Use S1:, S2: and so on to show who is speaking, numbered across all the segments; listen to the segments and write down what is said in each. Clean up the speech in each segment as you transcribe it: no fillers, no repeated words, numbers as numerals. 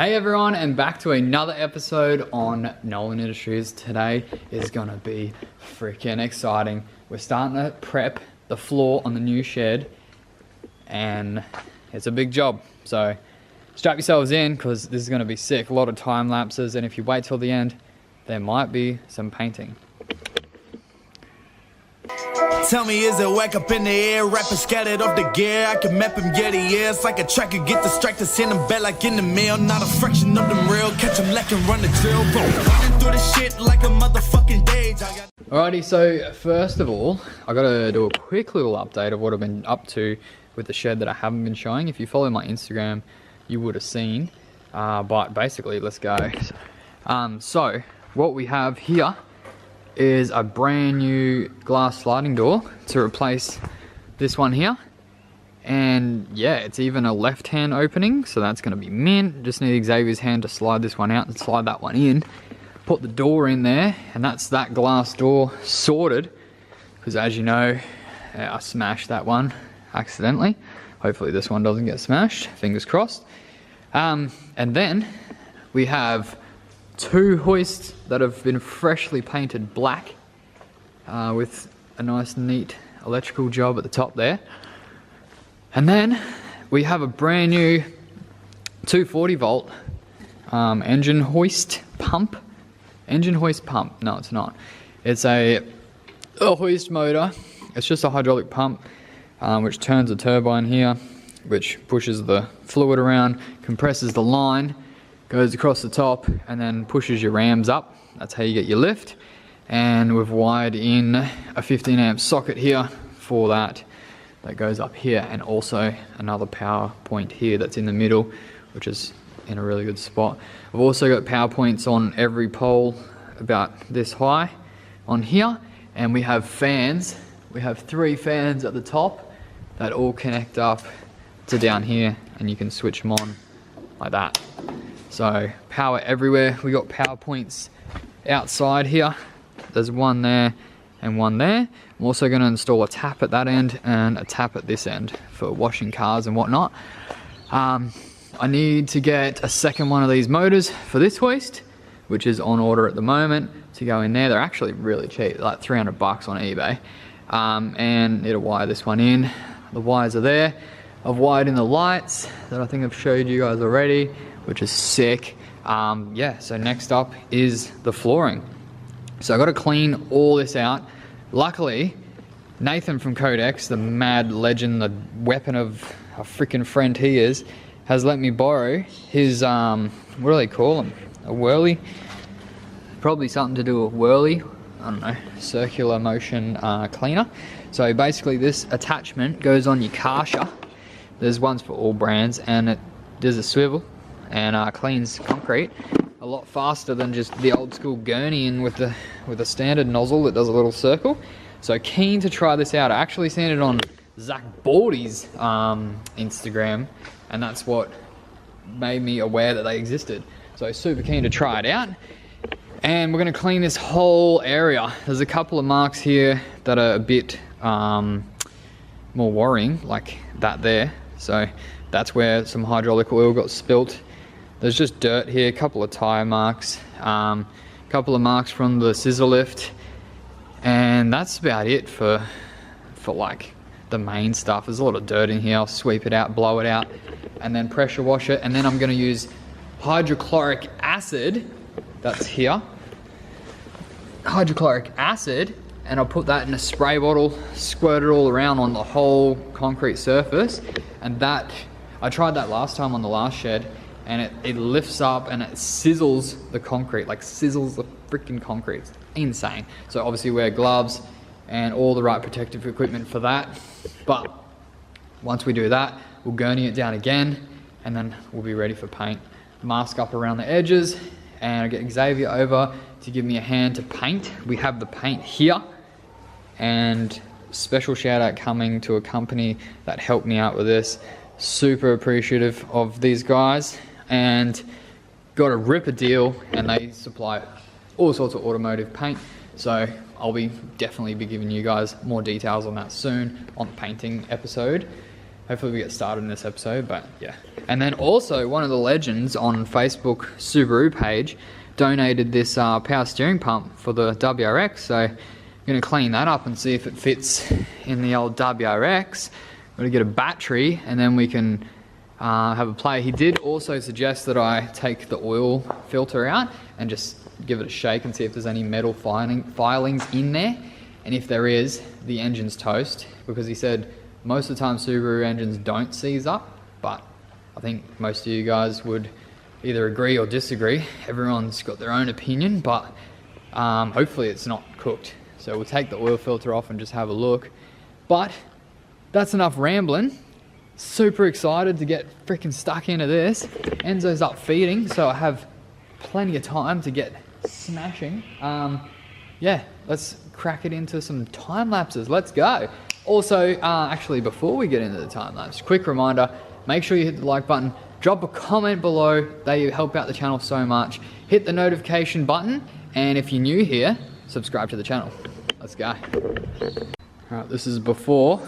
S1: Hey everyone, and back to another episode on Nolland Industries. Today is gonna be freaking exciting. We're starting to prep the floor on the new shed, and it's a big job. So strap yourselves in, because this is gonna be sick. A lot of time lapses, and if you wait till the end, there might be some painting.
S2: Tell me, is it whack up in the air? Rapping scattered off the gear. I can map him, yeah, he is like a tracker. Get distracted, send him back like in the mail. Not a fraction of them real. Catch him like and run the drill. Bro, running through the shit like a motherfucking dage.
S1: Alrighty, so first of all, I gotta do a quick little update of what I've been up to with the shed that I haven't been showing. If you follow my Instagram, you would have seen. But basically, let's go. So what we have here is a brand new glass sliding door to replace this one here, and yeah, it's even a left hand opening, so that's going to be mint. Just need Xavier's hand to slide this one out and slide that one in, put the door in there, and that's that glass door sorted, because as you know, I smashed that one accidentally. Hopefully this one doesn't get smashed, fingers crossed. And then we have two hoists that have been freshly painted black, with a nice neat electrical job at the top there. And then we have a brand new 240 volt engine hoist pump. No, it's not. It's a hoist motor. It's just a hydraulic pump which turns a turbine here, which pushes the fluid around, compresses the line, goes across the top, and then pushes your rams up. That's how you get your lift. And we've wired in a 15 amp socket here for that goes up here, and also another power point here that's in the middle, which is in a really good spot. I've also got power points on every pole about this high on here, and we have fans. We have 3 fans at the top that all connect up to down here, and you can switch them on like that. So power everywhere. We got power points outside here. There's one there and one there. I'm also going to install a tap at that end and a tap at this end for washing cars and whatnot. I need to get a second one of these motors for this hoist, which is on order at the moment, to go in there. They're actually really cheap, like 300 bucks on eBay. And need to wire this one in. The wires are there. I've wired in the lights that I think I've showed you guys already, which is sick. Yeah, so next up is the flooring. So I got to clean all this out. Luckily, Nathan from Codex, the mad legend, the weapon of a freaking friend he is, has let me borrow his, what do they call them? A whirly? Probably something to do with whirly. I don't know, circular motion cleaner. So basically this attachment goes on your Karcher. There's ones for all brands, and it does a swivel and cleans concrete a lot faster than just the old school gurney in with a standard nozzle that does a little circle. So keen to try this out. I actually seen it on Zach Baldy's Instagram, and that's what made me aware that they existed. So super keen to try it out. And we're gonna clean this whole area. There's a couple of marks here that are a bit more worrying, like that there. So that's where some hydraulic oil got spilt. There's just dirt here, a couple of tire marks, a couple of marks from the scissor lift, and that's about it for like the main stuff. There's a lot of dirt in here. I'll sweep it out, blow it out, and then pressure wash it. And then I'm going to use hydrochloric acid. That's here. Hydrochloric acid, and I'll put that in a spray bottle, squirt it all around on the whole concrete surface. And that, I tried that last time on the last shed, and it lifts up and it sizzles the concrete, like sizzles the freaking concrete. It's insane. So obviously wear gloves and all the right protective equipment for that. But once we do that, we'll gurney it down again, and then we'll be ready for paint. Mask up around the edges, and I'll get Xavier over to give me a hand to paint. We have the paint here, and special shout out coming to a company that helped me out with this. Super appreciative of these guys, and got a ripper deal, and they supply all sorts of automotive paint. So I'll definitely be giving you guys more details on that soon on the painting episode. hopefully we get started in this episode, but yeah. And then also one of the legends on Facebook Subaru page donated this power steering pump for the WRX, so I'm going to clean that up and see if it fits in the old WRX. I'm going to get a battery and then we can have a play. He did also suggest that I take the oil filter out and just give it a shake and see if there's any metal filings in there, and if there is, the engine's toast, because he said most of the time Subaru engines don't seize up, but I think most of you guys would either agree or disagree. Everyone's got their own opinion, but hopefully it's not cooked. So we'll take the oil filter off and just have a look. But that's enough rambling. Super excited to get freaking stuck into this. Enzo's up feeding, so I have plenty of time to get smashing. Yeah, let's crack it into some time lapses. Let's go. Also, actually, before we get into the time lapse, quick reminder, make sure you hit the like button, drop a comment below. They help out the channel so much. Hit the notification button, and if you're new here, subscribe to the channel. Let's go. All right, this is before.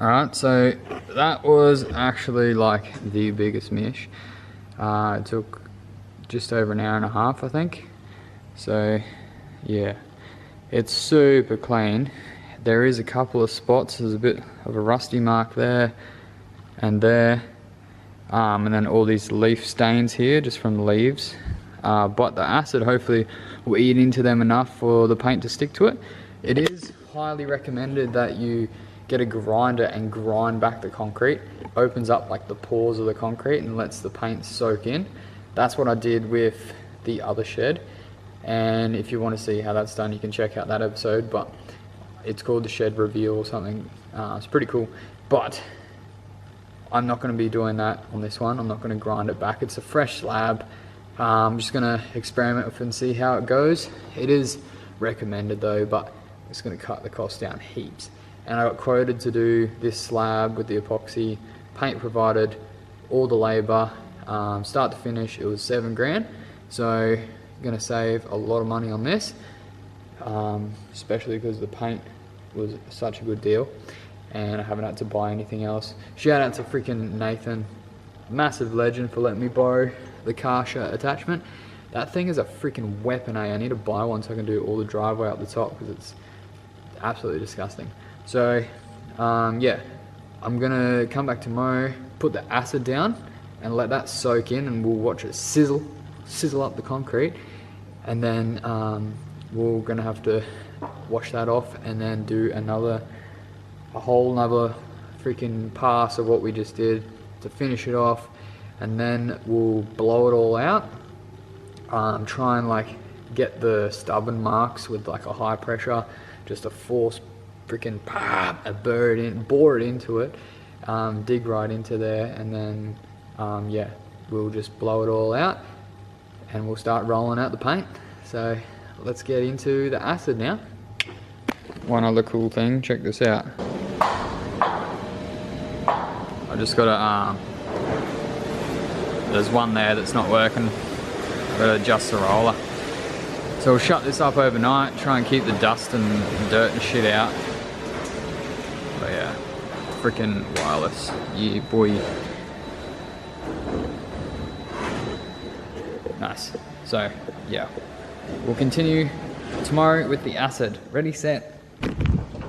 S1: Alright, so that was actually like the biggest mish. It took just over an hour and a half, I think. So yeah, it's super clean. There is a couple of spots, there's a bit of a rusty mark there and there. And then all these leaf stains here just from the leaves. But the acid hopefully will eat into them enough for the paint to stick to it. It is highly recommended that you get a grinder and grind back the concrete. It opens up like the pores of the concrete and lets the paint soak in. That's what I did with the other shed, and if you want to see how that's done, you can check out that episode, but it's called the shed reveal or something. It's pretty cool, but I'm not going to be doing that on this one. I'm not going to grind it back. It's a fresh slab. I'm just going to experiment with it and see how it goes. It is recommended though, but it's going to cut the cost down heaps. And I got quoted to do this slab with the epoxy, paint provided, all the labour, start to finish. It was $7 grand, so I'm going to save a lot of money on this, especially because the paint was such a good deal and I haven't had to buy anything else. Shout out to freaking Nathan, massive legend, for letting me borrow the Karsha attachment. That thing is a freaking weapon, eh? I need to buy one so I can do all the driveway up the top, because it's absolutely disgusting. So yeah, I'm gonna come back tomorrow, put the acid down and let that soak in, and we'll watch it sizzle up the concrete, and then we're gonna have to wash that off and then do a whole nother freaking pass of what we just did to finish it off, and then we'll blow it all out. Try and like get the stubborn marks with like a high pressure, just a force freaking bore it into it, dig right into there, and then yeah, we'll just blow it all out and we'll start rolling out the paint. So let's get into the acid now. One other cool thing, check this out. I just got a there's one there that's not working. I've got to adjust the roller. So we'll shut this up overnight, try and keep the dust and dirt and shit out. But yeah, freaking wireless, yeah boy. Nice. So yeah, we'll continue tomorrow with the acid. Ready, set,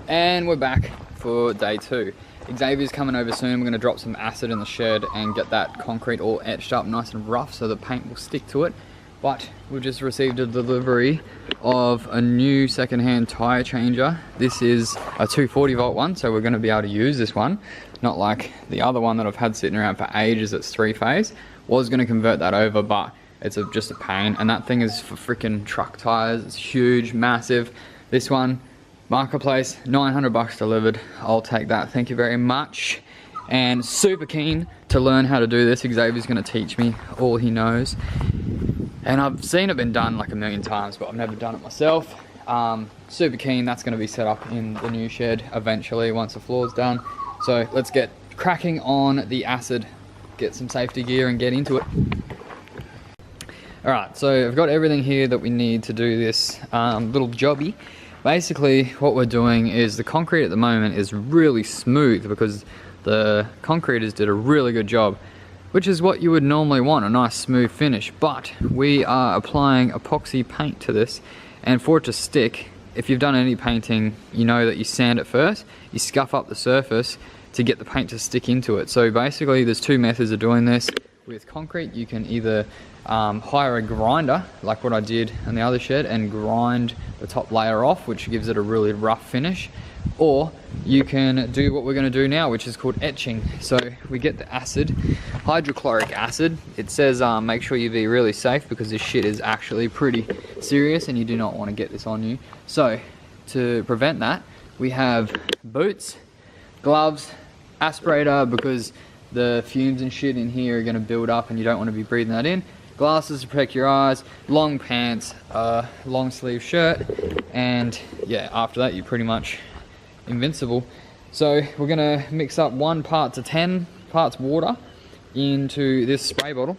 S1: And we're back for day 2. Xavier's coming over soon. We're going to drop some acid in the shed and get that concrete all etched up nice and rough so the paint will stick to it. But we've just received a delivery of a new second-hand tire changer. This is a 240 volt one, so we're going to be able to use this one. Not like the other one that I've had sitting around for ages. It's 3-phase. Was going to convert that over, but it's just a pain. And that thing is for freaking truck tires. It's huge, massive. This one, marketplace, 900 bucks delivered. I'll take that, thank you very much. And super keen to learn how to do this. Xavier's going to teach me all he knows. And I've seen it been done like a million times, but I've never done it myself. Super keen. That's going to be set up in the new shed eventually once the floor's done. So let's get cracking on the acid, get some safety gear and get into it. Alright, so I've got everything here that we need to do this little jobby. Basically what we're doing is the concrete at the moment is really smooth because the concreters did a really good job, which is what you would normally want, a nice smooth finish. But we are applying epoxy paint to this, and for it to stick, if you've done any painting, you know that you sand it first, you scuff up the surface to get the paint to stick into it. So basically there's 2 methods of doing this. With concrete, you can either hire a grinder, like what I did in the other shed, and grind the top layer off, which gives it a really rough finish. Or you can do what we're going to do now, which is called etching. So we get the acid, hydrochloric acid. It says make sure you be really safe because this shit is actually pretty serious and you do not want to get this on you. So to prevent that, we have boots, gloves, aspirator because the fumes and shit in here are going to build up and you don't want to be breathing that in. Glasses to protect your eyes, long pants, long sleeve shirt, and yeah, after that you're pretty much invincible. So we're going to mix up 1 part to 10 parts water into this spray bottle,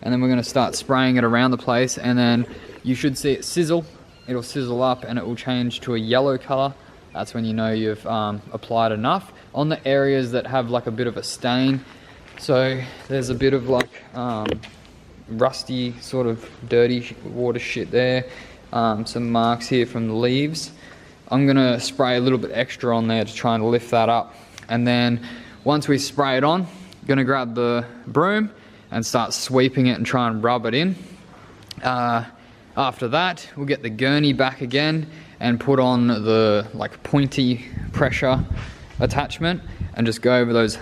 S1: and then we're going to start spraying it around the place, and then you should see it sizzle. It'll sizzle up and it will change to a yellow color. That's when you know you've applied enough on the areas that have like a bit of a stain. So there's a bit of like rusty sort of dirty water shit there. Some marks here from the leaves. I'm gonna spray a little bit extra on there to try and lift that up. And then once we spray it on, I'm gonna grab the broom and start sweeping it and try and rub it in. After that, we'll get the gurney back again and put on the like pointy pressure attachment and just go over those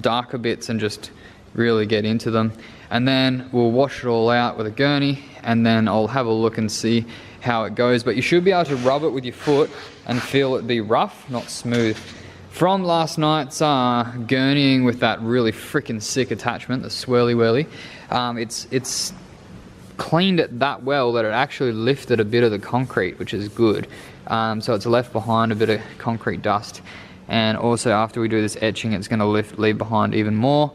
S1: darker bits and just really get into them. And then we'll wash it all out with a gurney, and then I'll have a look and see how it goes. But you should be able to rub it with your foot and feel it be rough, not smooth. From last night's gurneying with that really freaking sick attachment, the swirly whirly, it's cleaned it that well that it actually lifted a bit of the concrete, which is good. So it's left behind a bit of concrete dust, and also after we do this etching it's going to leave behind even more.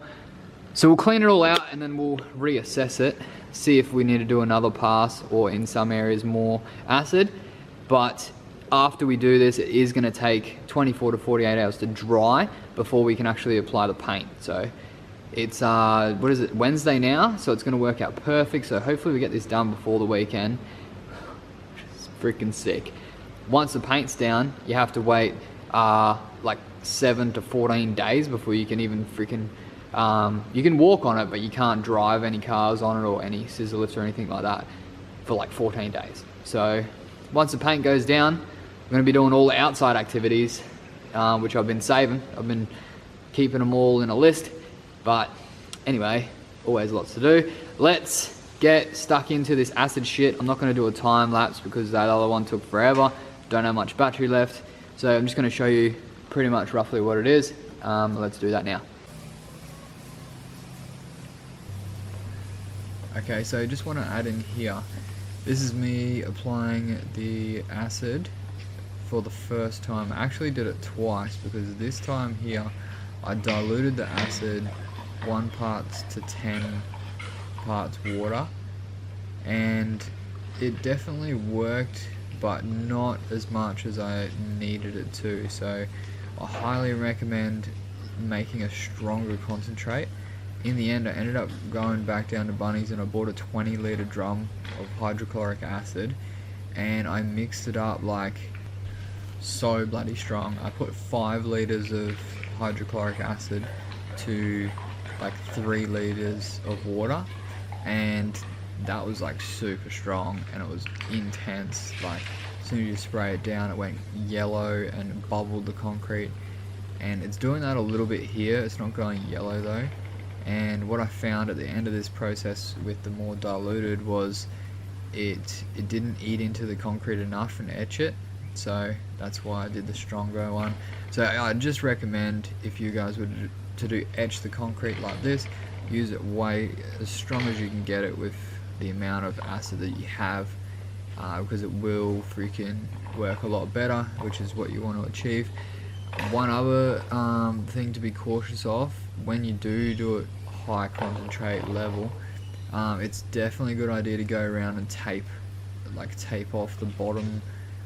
S1: So we'll clean it all out and then we'll reassess it, see if we need to do another pass or in some areas more acid. But after we do this, it is going to take 24 to 48 hours to dry before we can actually apply the paint. So it's what is it, Wednesday now, so it's going to work out perfect. So hopefully we get this done before the weekend. It's freaking sick. Once the paint's down, you have to wait like 7 to 14 days before you can even freaking you can walk on it, but you can't drive any cars on it or any scissor lifts or anything like that for like 14 days. So once the paint goes down, I'm going to be doing all the outside activities, which I've been saving. I've been keeping them all in a list. But anyway, always lots to do. Let's get stuck into this acid shit. I'm not going to do a time lapse because that other one took forever. Don't have much battery left. So I'm just going to show you pretty much roughly what it is. Let's do that now. Okay, so I just want to add in here, this is me applying the acid for the first time. I actually did it twice because this time here I diluted the acid 1 part to 10 parts water, and it definitely worked, but not as much as I needed it to. So I highly recommend making a stronger concentrate. In the end, I ended up going back down to Bunny's and I bought a 20 litre drum of hydrochloric acid, and I mixed it up like so bloody strong. I put 5 liters of hydrochloric acid to like 3 liters of water, and that was like super strong, and it was intense. Like as soon as you spray it down, it went yellow and bubbled the concrete, and it's doing that a little bit here. It's not going yellow though. And what I found at the end of this process with the more diluted was it didn't eat into the concrete enough and etch it, so that's why I did the stronger one. So I just recommend, if you guys were to do etch the concrete like this, use it way as strong as you can get it with the amount of acid that you have, because it will freaking work a lot better, which is what you want to achieve. One other thing to be cautious of, when you do it high concentrate level, it's definitely a good idea to go around and tape off the bottom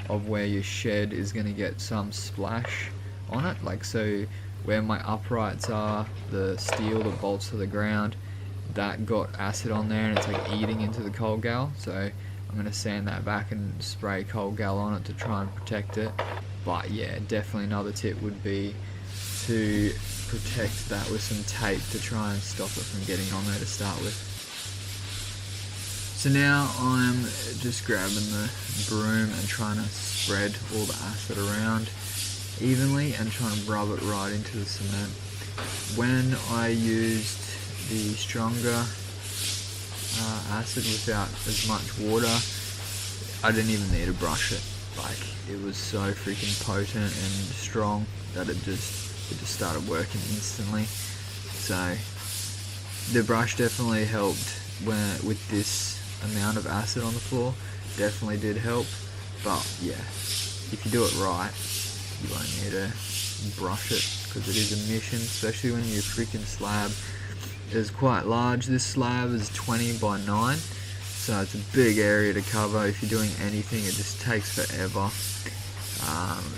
S1: of where your shed is going to get some splash on it. Like, so where my uprights are, the steel that bolts to the ground, that got acid on there and it's like eating into the cold gal, so I'm going to sand that back and spray cold gal on it to try and protect it. But yeah, definitely another tip would be to protect that with some tape to try and stop it from getting on there to start with. So now I'm just grabbing the broom and trying to spread all the acid around evenly and trying to rub it right into the cement. When I used the stronger acid without as much water, I didn't even need to brush it. Like, it was so freaking potent and strong that it just started working instantly. So the brush definitely helped with this amount of acid on the floor. Definitely did help. But yeah, if you do it right, you won't need to brush it, because it is a mission, especially when your freaking slab is quite large. This slab is 20 by 9, so it's a big area to cover. If you're doing anything, it just takes forever.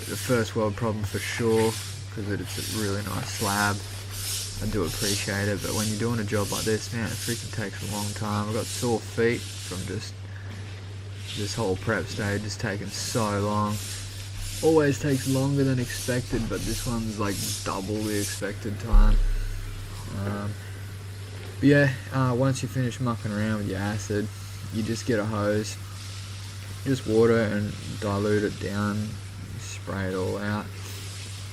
S1: The first world problem for sure, because it's a really nice slab. I do appreciate it, but when you're doing a job like this, man, it freaking takes a long time. I've got sore feet from just this whole prep stage is taking so long. Always takes longer than expected, but this one's like double the expected time. But yeah, once you finish mucking around with your acid, you just get a hose, just water and dilute it down, spray it all out,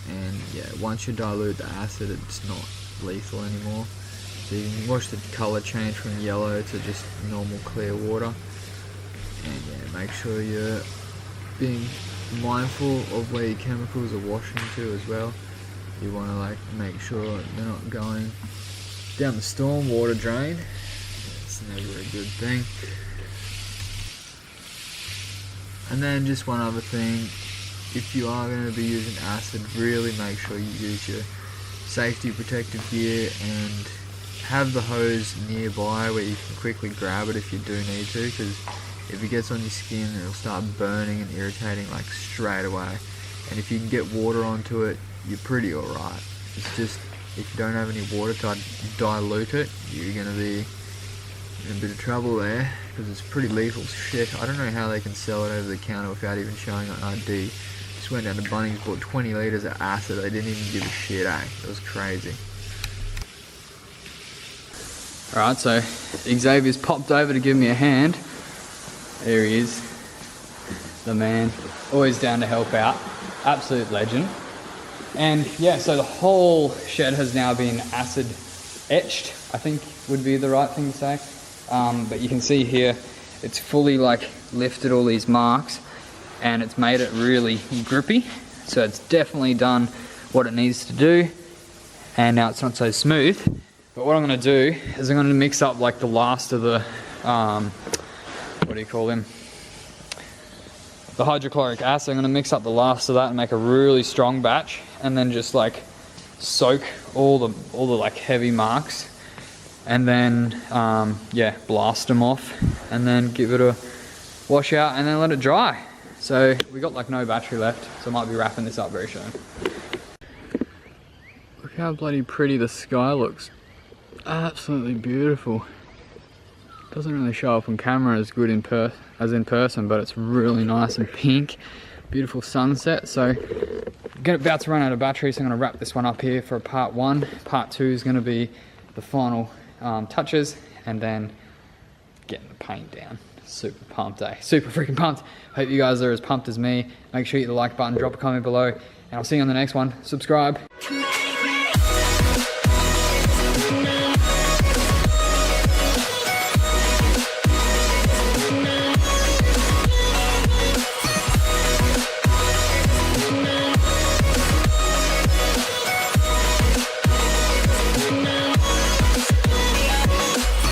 S1: and yeah, once you dilute the acid, it's not lethal anymore. So you can watch the colour change from yellow to just normal clear water. And yeah, make sure you're being mindful of where your chemicals are washing to as well. You want to like make sure they're not going down the storm water drain. It's never a good thing. And then just one other thing, if you are going to be using acid, really make sure you use your safety protective gear and have the hose nearby where you can quickly grab it if you do need to, because if it gets on your skin, it'll start burning and irritating like straight away. And if you can get water onto it, you're pretty alright. It's just, if you don't have any water to dilute it, you're going to be in a bit of trouble there, because it's pretty lethal shit. I don't know how they can sell it over the counter without even showing an ID. Just went down to Bunnings, bought 20 litres of acid. They didn't even give a shit, eh? It was crazy. Alright, so Xavier's popped over to give me a hand. There he is, the man, always down to help out, absolute legend. And yeah, so the whole shed has now been acid etched, I think would be the right thing to say. But you can see here, it's fully like lifted all these marks and it's made it really grippy. So it's definitely done what it needs to do, and now it's not so smooth. But what I'm gonna do is I'm gonna mix up like the last of the, what do you call them? The hydrochloric acid. I'm gonna mix up the last of that and make a really strong batch, and then just like soak all the like heavy marks, and then yeah, blast them off, and then give it a wash out, and then let it dry. So we got like no battery left, so I might be wrapping this up very soon. Look how bloody pretty the sky looks. Absolutely beautiful. Doesn't really show up on camera as good as in person, but it's really nice and pink beautiful sunset. So about to run out of battery, so I'm going to wrap this one up here for part 1. Part 2 is going to be the final touches, and then getting the paint down. Super pumped, eh? Super freaking pumped. Hope you guys are as pumped as me. Make sure you hit the like button, drop a comment below, and I'll see you on the next one. Subscribe.